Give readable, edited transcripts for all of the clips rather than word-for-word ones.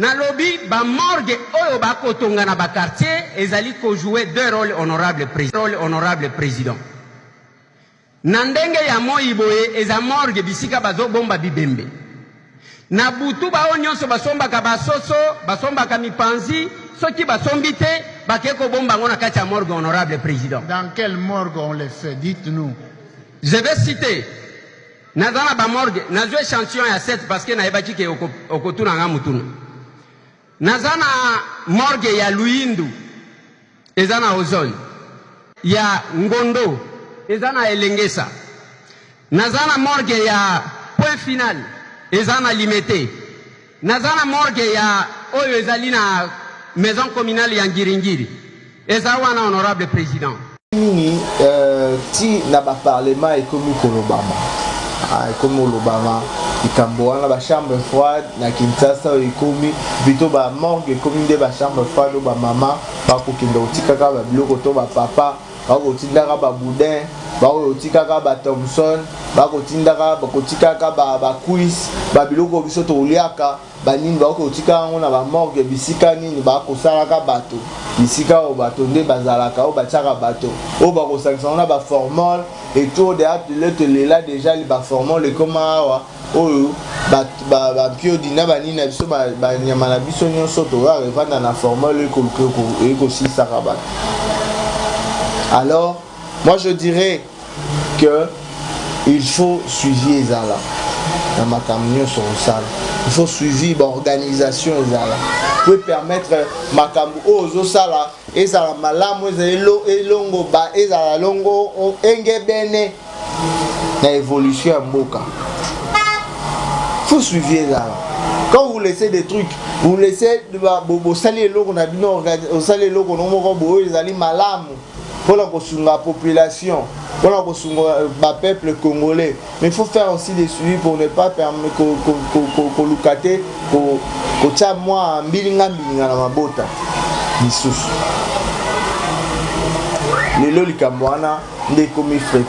nalobi ba morgue oyo bakotonga na ba quartier ezali ko jouer deux rôles honorables président. Na ndenge ya moi boye eza morgue bisika bazo bomba bibembe. Na butu bao nyonso basombaka basoso, basombaka mipanzi, soki basombi te bakeko bomba ngona kati ya morgue honorable président. Dans quelle morgue on les fait? Dites-nous. Je vais citer. Nazana ba morgue, nazo échantillon ya 7 parce que na ebaki ke okotuna nga mutuna. Nazana morgue ya Luindu, ezana Ozone. Ya Ngondo, ezana Elengesa. Nazana morgue ya Point Final, ezana Limete. Nazana morgue ya oyo ezali na maison communale ya Ngiringiri. Ezawana honorable président. Ti na ba parlement et comme Kolobama. Comme Olobama, Ikamboana, la chambre froide, na Kinshasa, Ekomi, plutôt ba morgue, comme de la chambre froide, ba maman, ba kokinda otikaka ba biloko to ba papa, ba kotindaka ba boudin, ba otikaka ba Thompson, ba kotindaka ba kotikaka ba quiz, ba biloko biso to uliaka, ba nini ba kotika ngona ba morgue bisika nini ba kosalaka bato, bisika o bato nde bazalaka o batiaka bato, o ba kosankisana ba formol et tout de là déjà les formol les comment o ba pio dina ba nini na biso ba nyama na biso nyonso to va revendre na formol et aussi ça rabat. Alors moi je dirais que il faut suivre les ala dans ma camion sur le salle. Il faut suivre l'organisation ezala. Peut permettre makambu ozo sala ezala malamu elongo ba ezala longo engebene na évolution ya mboka. Faut suivre ezala. Quand vous laissez des trucs, vous laissez bo sali eloko na bino sali eloko no moko bo ezali malamu pour la population. Voilà le peuple congolais. Mais il faut faire aussi des suivis pour ne pas permettre qu'on lucate, qu'on tient moi en bilinga na mabota. Bisous. Les lolikamwana, les commis frais.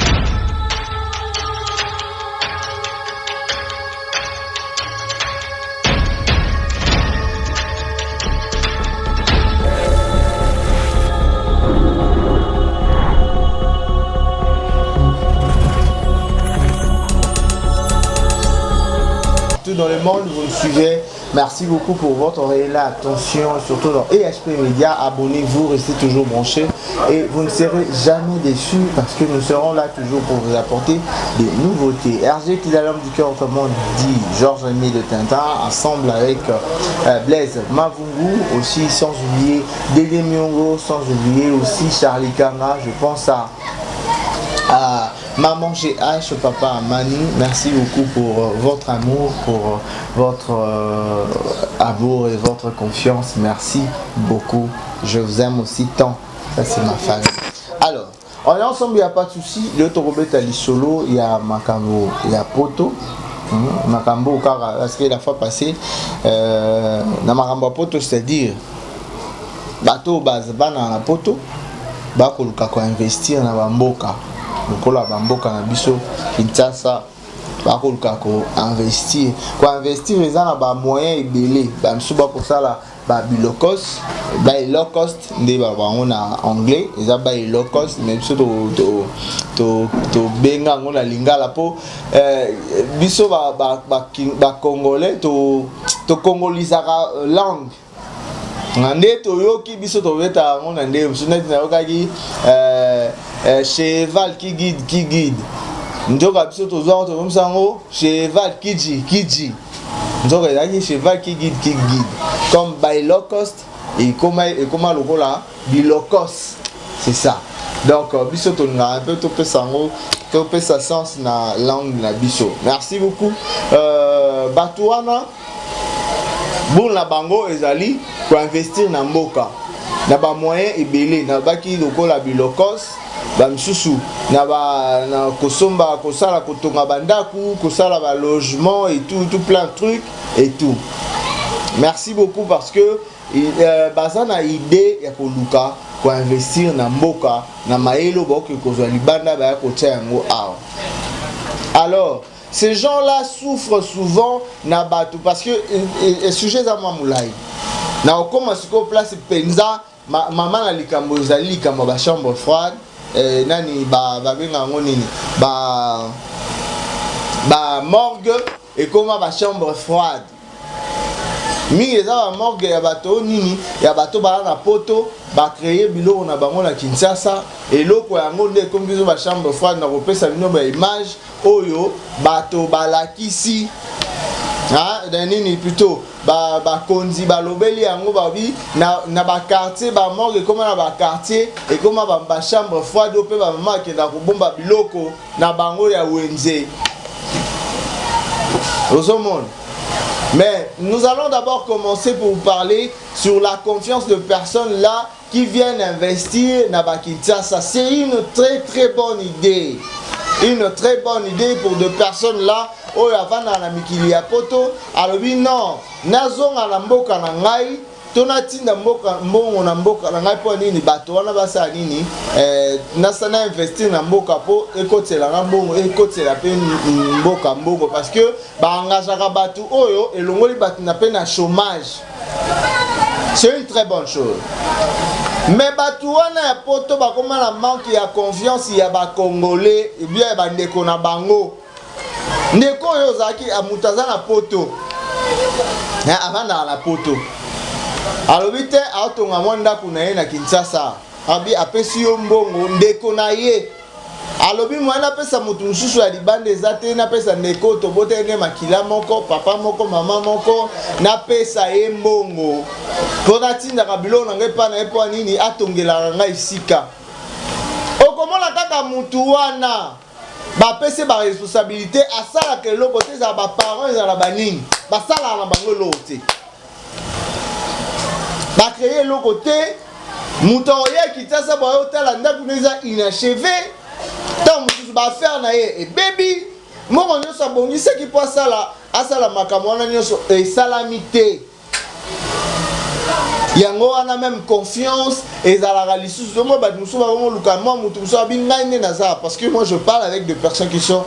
Dans le monde, vous nous suivez. Merci beaucoup pour votre réelle attention, surtout dans EHP Media. Abonnez-vous, restez toujours branchés et vous ne serez jamais déçus parce que nous serons là toujours pour vous apporter des nouveautés. RG qui est l'homme du cœur, autrement dit Georges Rémy de Tintin, ensemble avec Blaise Mavungu, aussi sans oublier Dédé Miongo, sans oublier aussi Charlie Kanga. Je pense à Maman GH, Papa Mani, merci beaucoup pour votre amour, pour votre amour et votre confiance. Merci beaucoup. Je vous aime aussi tant. Ça, c'est ma famille. Alors, on est ensemble, il n'y a pas de souci. Le Torobet à l'Isolo, il y a Makambo, il y a Poto. Makambo, parce que la fois passée, dans Makambo Poto, c'est-à-dire, bateau base, na Poto, bakoluka ko investir na bamboka. Lokola bamboka na biso Kinshasa bakoluka ko investir eza na ba moyen ebele ba msuba pour ça la ba low cost nde ba bango na anglais eza ba low cost mais biso to benga ngona lingala po biso ba congolais to congolizaka langue Nande toyoki biso tobeta ngona nde msuneti na yokaki cheval qui guide njoka biso tozwa to komsango cheval kiji njoka yaki cheval qui guide comme by low cost et comment lokola bi low cost c'est ça donc biso to nga un peu to pesango to pesa sens na langue na biso. Merci beaucoup Batuana. Bon la bango ezali pour investir na mboka na ba moyen ebele na baki lokola bilokos ba msusu na ba na kosomba kosala kotonga bandaku kosala ba logement et tout plein de trucs et tout. Merci beaucoup parce que baza na idée ya koluka ko investir na mboka na maelo boke kozwa libanda ba ya kotia yango awa. Alors ces gens-là souffrent souvent na bato parce que sujet à moulai na okoma siko place penza maman na likambo ezali likambo ba chambre froide nani ba benga ngo nini ba morgue et comment ba chambre froide mingi eza ba morgue ya bato nini ya bato bala na poto ba créer biloko na bango na Kinshasa eloko yango nde comme biso ba chambre froide na kopesa bino ba image oyo bato balakisi nini plutôt ba konzi ba lobeli yango babi na ba quartier ba morgue comme na ba quartier et comme ba chambre froide pe ba mama ki da ko bomba biloko na bango ya wenze Rosamond. Mais nous allons d'abord commencer pour vous parler sur la confiance de personnes là qui viennent investir dans Kinshasa. C'est une très bonne idée. Une très bonne idée pour des personnes là. Oh, avant na mikili ya poto. Alors oui non, nazonga na mboka na ngai. Tonatinda mboka mbongo na mboka na ngai po nini bato wana basa nini nasana investir na mboka po ekotela na mbongo ekotela pe mboka mbongo parce que ba engagera bato oyo elongoli bato na pe na chômage. C'est une très bonne chose. Mais bato wana ya poto ba koma na manque ya confiance ya ba congolais et bien ba ndeko na bango. Ndeko yo zaki amutaza na poto. Na avanda na poto. Alobite atonga mwanda kuna ye na Kinshasa abi apesi yo mbongo ndeko na ye alobi mwana pesa mutu mususu ya libande ezate na pesa ndeko to botenge makila moko papa moko mama moko na pesa ye mbongo pona tinda kabilo na ngai pa na epo nini atongela ngai isika okomona kaka mutu wana ba pese ba responsabilité asala ke loko te za ba parents za la banini basala na bango lote ba créer le côté moutoye qui t'a ça ba hôtel anda kuneza inachevé tant mususu ba faire na ye et baby moko nyoso bongi ce qui peut ça là asala makamwana nyoso et salamité yango wana même confiance et za la lisusu moi ba mususu ba mo luka moi mutu mususu abinga ine na ça parce que moi je parle avec des personnes qui sont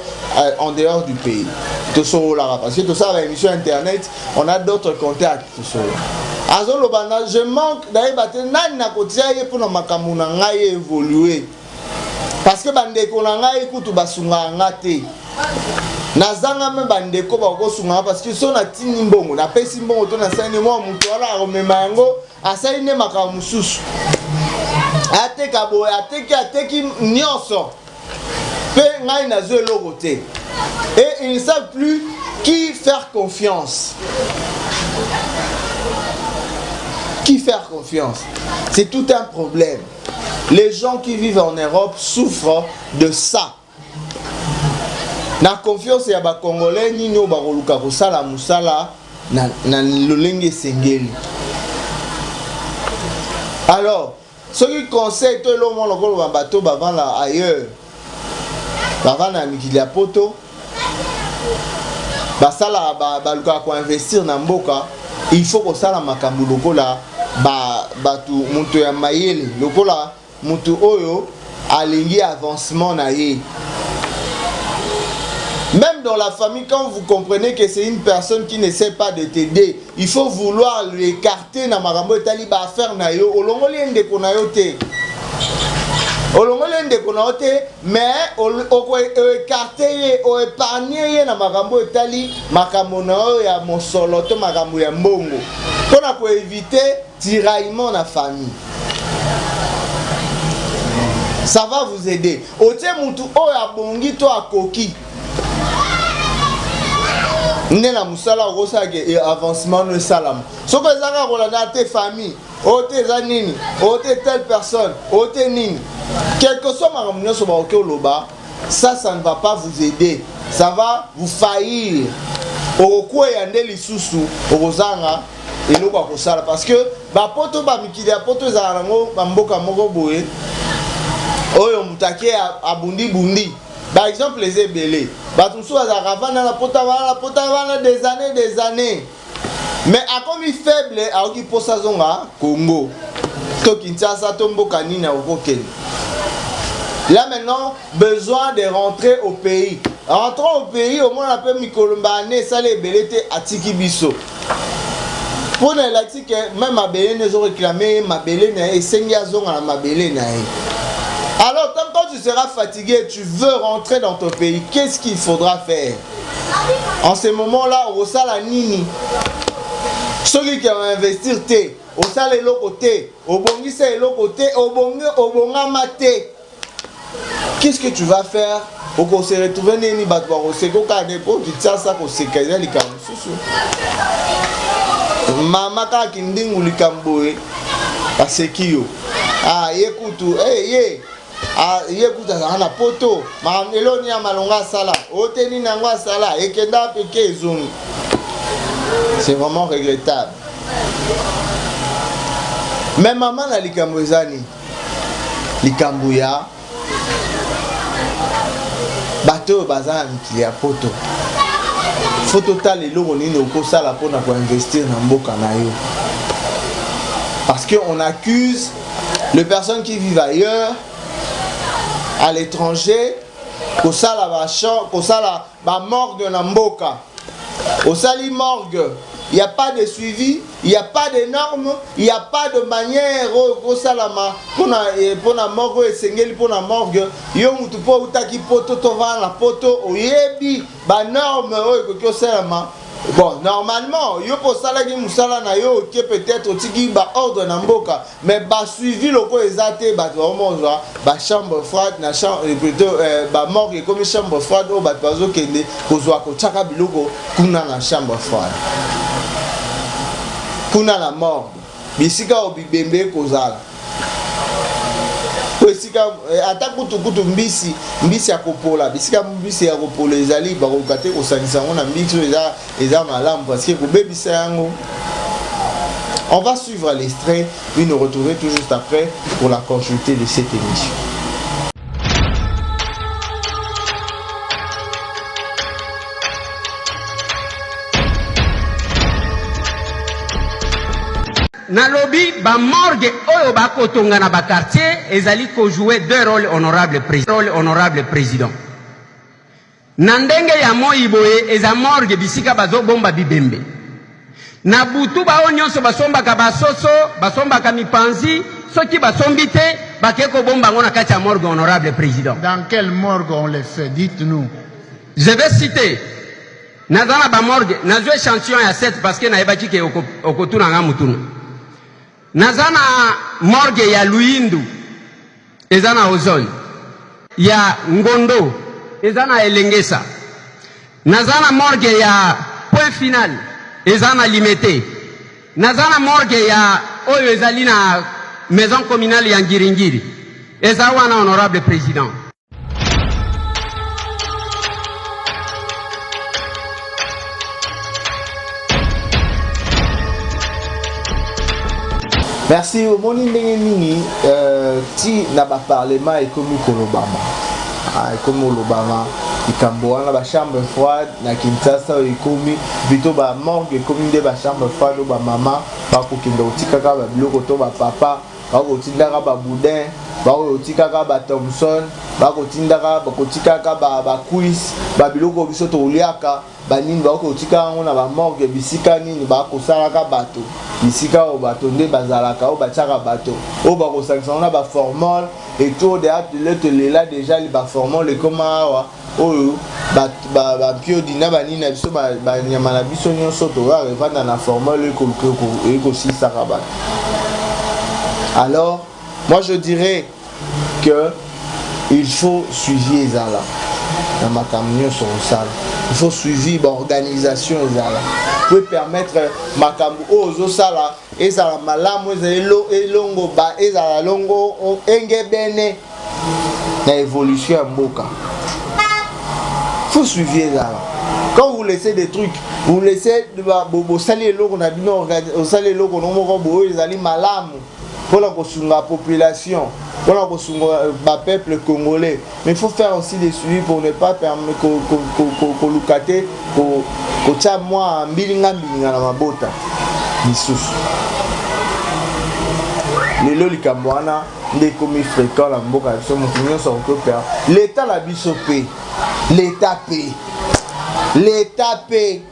en dehors du pays to so là parce que tout ça la émission internet on a d'autres contacts tout ça azolo bana je manque d'ailleurs baté nani na kotia ye pour na makambo na ngai évoluer parce que bandeko na ngai kutu basunga ngate nazanga me bandeko ba ko sunga parce que so na tini mbongo na pesi mbongo to na sani mo mutu ala romema yango asaine makambo mususu ateka boy ateki nyonso pe ngai na zo eloko te et ils ne savent plus qui faire confiance. Qui faire confiance? C'est tout un problème. Les gens qui vivent en Europe souffrent de ça. Na confiance ya ba Congolais nino ba koluka kosala musala na lolenge sengeli. Alors, ceux qui conseillent tout le monde lokolo ba bateau ba vana ailleurs. Ba vana mikili poto. Ba sala ba luka ko investir na mboka, il faut que sala makambu lokola batu mutu ya mayele lokola mutu oyo alingi avancement na ye. Même dans la famille, quand vous comprenez que c'est une personne qui ne sait pas de t'aider, il faut vouloir l'écarter na makambo etali ba faire na yo olongoli ndeko na yo te. Olongoli ndeko na yo te, mais écarter ye o épargner ye na makambo etali makambo na yo ya mosolo to makambo ya mbongo. Pour ko éviter tiraillement na famille. Ça va vous aider. Ote mutu o ya bongi to akoki. Nena musala rosa ke avancement no salam. So que zaka rolanda te famille, ote zanini, ote telle personne, ote nini. Quel que soit ma remunion sur ba loba, ça ne va pas vous aider. Ça va vous faillir. Okwe yande lisusu, orozanga eloko akosala parce que ba poto ba mikili ya poto za rango ba mboka moko boye. Oyo mutake abundi bundi. Par exemple les ebele. Batumsu azaravana la pota des années. Mais à comme il faible à qui pour sa zonga Congo. To Kinshasa tombo kanina au Koken. Là maintenant besoin de rentrer au pays. Entrons au pays, au moins on appelle Mikolombane, ça les belete atiki biso. Pour les latiques, même ma belle nous ont réclamé, ma belle et Sengiazon à ma belle. Alors, quand tu seras fatigué, tu veux rentrer dans ton pays, qu'est-ce qu'il faudra faire? En ce moment-là, au sala nini, ceux qui vont investir, au sala et l'autre côté, au bongisa et l'autre côté, au bongama. Qu'est-ce que tu vas faire? Pour se retrouver nini batwa au seko ka depo tu tsa ça ko sekaza likambo susu. Mama ka kindingu likambo asekio. Ah yekutu ye. Ah yekuta ana poto. Ma eloni ya malonga sala. Oteni nangwa sala ekenda peke ezoni. C'est vraiment regrettable. Mais maman na likambo ezani. Likambo ya bateau bazana mikili ya poto. Faut total et l'eau nini okosala pona ko investir na mboka na yo. Parce que on accuse les personnes qui vivent ailleurs à l'étranger kosala ba morgue na mboka. Osali morgue, il n'y a pas de suivi, il n'y a pas de normes, il n'y a pas de manière au salama pour la morgue et sengeli pour la morgue. Yo mutu po utaki poto to va la poto oyebi ba norme o salama. Bon, normalement, yo po sala ki musala na yo qui peut-être tiki ba ordre na mboka, mais ba suivi loko ezate ba vraiment ba chambre froide na chambre plutôt ba morgue comme chambre froide o ba bazo kende kozwa ko chaka biloko kuna na chambre froide. Kuna na morgue bisika obibembe kozala esika ata kutu mbisi ya kopola bisika mbisi ya kopola ezali bakokate kosangisa ngo na mbisi eza malamu parce que kobebisa yango. On va suivre l'extrait puis nous retrouver tout juste après pour la continuité de cette émission. Nalobi ba morgue oyo ba kotonga na ba quartier ezali ko jouer deux rôles honorables président. Na ndenge ya moyiboye eza morgue bisika bazo bomba bibembe. Na butu ba onyonso basomba ka basoso, basomba ka mipanzi, soki basombi te bakeko bomba ngona kati ya morgue honorable président. Dans quelle morgue on les fait? Dites-nous. Je vais citer nazana ba morgue, nazo échantillon ya 7 parce que na ebaki ke okotuna nga mutuna. Nazana morgue ya Luindu ezana ozone ya Ngondo ezana Elengesa. Nazana morgue ya Point Final ezana Limete. Nazana morgue ya oyo ezali na maison communale ya Ngiringiri ezawana honorable président. Merci au moni ndenge ti na ba parlement et comme Kolobama. Comme Olobama ikambo wana ba chambre froide na Kinshasa ikomi plutôt ba morgue comme de ba chambre froide ba mama ba kokenda otikaka ba biloko to ba papa ba kotindaka ba boudin ba otikaka ba Thomson ba kotikaka ba quiz ba biloko biso to uliaka banini ba kotika ngo na ba morgue bisika nini ba kosalaka bato bisika o bato nde bazalaka o batiaka bato o ba kosangisa na ba formol et tout de là déjà li ba formol et comment wa oyo ba pio dina banini na biso ba nyama na biso nyonso to wa revanda na formol ko si saraba. Alors moi je dirais que il faut suivre les ala dans ma camion sur le salle. Il faut suivre l'organisation pour permettre makambu ozo sala ezala malamu elongo ba ezala longo engebene na évolution ya mboka. Faut suivre ça. Quand vous laissez des trucs, vous laissez bo sali eloko na bino sali eloko no moko bo ezali malamu pour la population. Voilà le peuple congolais. Mais il faut faire aussi des suivis pour ne pas permettre qu'on lucate, qu'on tient moi en bilinga na mabota. lelo likambo wana nde komi fréquent na mboka biso moto nyonso akopea l'état na biso pe l'état pe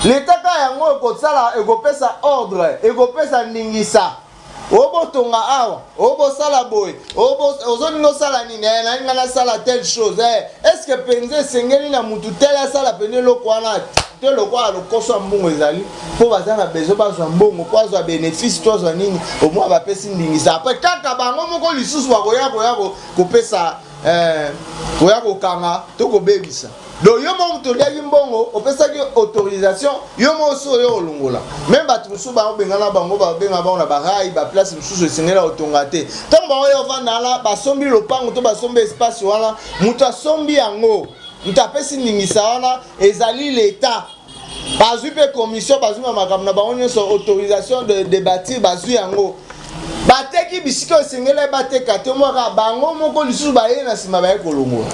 l'état ka yango ekosala ekopesa ordre ekopesa ndingisa obotonga awa obosala boye ozoninga osala nini naninga nasala telle chose est-ce que penza esengeli na mutu tele asala pene eloko wana te lokola lokoso ya mbongo ezali mpo baza na besoin bazwa mbongo mpo azwa bénéfice to azwa nini omoi bapesi ndingisa apres kaka bango moko lisusu bakoya kopesa koya kokanga to kobebisa donc yo mo mutu oliaki mbongo opesaki autorisation yo mo osi oyo olongola même bato mosusu baobengana bango babenga bango na barai baplace mosusu esengela otonga te ntango baoyo ovanda wana basombi lopango to basombi espace wana moto asombi yango moto apesi ndingisa wana ezali l'état bazwi mpe commission bazwi na makambo na bango nyonso autorisation de bâtir bazwi yango bateki bisika esengela bateka te omwaka bango moko lisusu baye na nsima baye kolongola.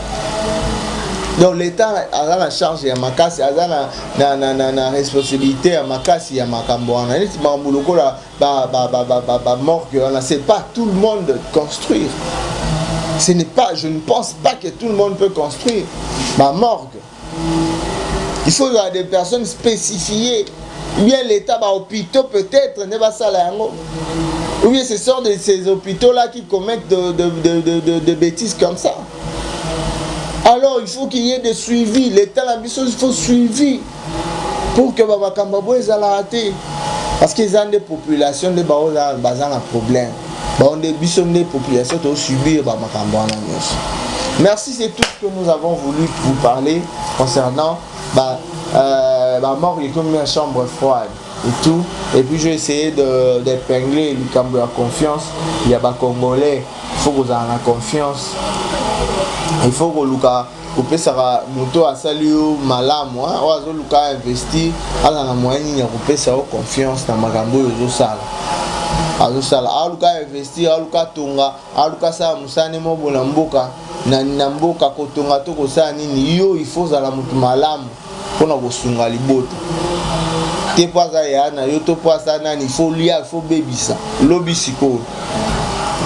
Donc l'État a la charge ya makasi aza na responsabilité ya makasi ya makambo wana neti bambuloko la ba morgue on sait pas tout le monde construire. Ce n'est pas, je ne pense pas que tout le monde peut construire ma morgue. Il faut y avoir des personnes spécifiées. Ou bien l'État ba hôpitaux peut-être ne va ça là. Ou bien ce sont de ces hôpitaux là qui commettent de bêtises comme ça. Alors il faut qu'il y ait des suivis. L'État, l'ambition, il faut suivi pour que Baba Kambabo ait raté. Parce qu'ils ont des populations, des problèmes. Des populations qui ont subi Baba Kambabo. Merci, c'est tout ce que nous avons voulu vous parler concernant la mort comme une chambre froide et tout. Et puis je vais essayer d'épingler le Kambabo à confiance. Il y a des Congolais, il faut que vous ayez confiance. Il faut que Luka kopesa moto asali malamu oazo luka investir ala na moyen ya kopesa confiance na makambo yozosala azosala aluka investir aluka tonga aluka sa musane mobo na mboka na mboka kotonga to kosala nini yo il faut zala moto malamu pona kosunga liboto te paza ya na yo to paza nani il faut lia il faut bebisa lobi siko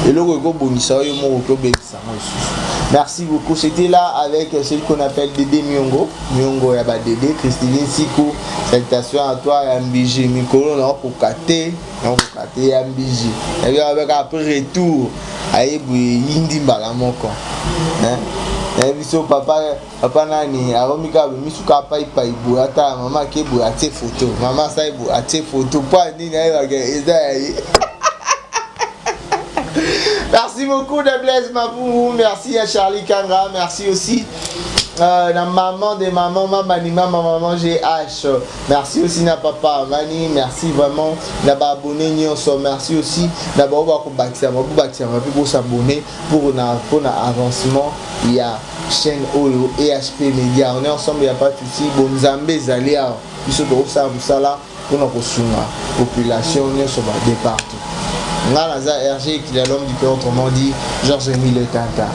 eloko ekobongisa yo moko kobebisa mosusu. Merci beaucoup. C'était là avec celui qu'on appelle Dédé Miongo. Miongo Yaba Dédé, Christine Sikou. Salutations à toi, Yambiji. Mikolo, non, pour Kate. Non, pour Kate, Yambiji. Et puis avec après retour, aïe, Yindi Balamoko. Et puis son papa nani, Aromika, Misuka Paipa, Ibuata, maman qui est à tes photos. Maman, ça est à tes photos. Pas ni Merci beaucoup de Blaise Mabou, merci à Charlie Kanga, merci aussi la maman des mamans, maman GH, merci aussi na papa Mani, merci vraiment d'avoir abonné Nyonso, merci aussi d'avoir pour s'abonner pour un avancement. Il y a chaîne Oyo EHP Media, on est ensemble, il n'y a pas de souci. Bon, Zambé Zalia, ils sont pour ça pour notre population, Nyonso va de partout. Ngalaza RG qui est l'homme du cœur, autrement dit Georges Emile Tintin.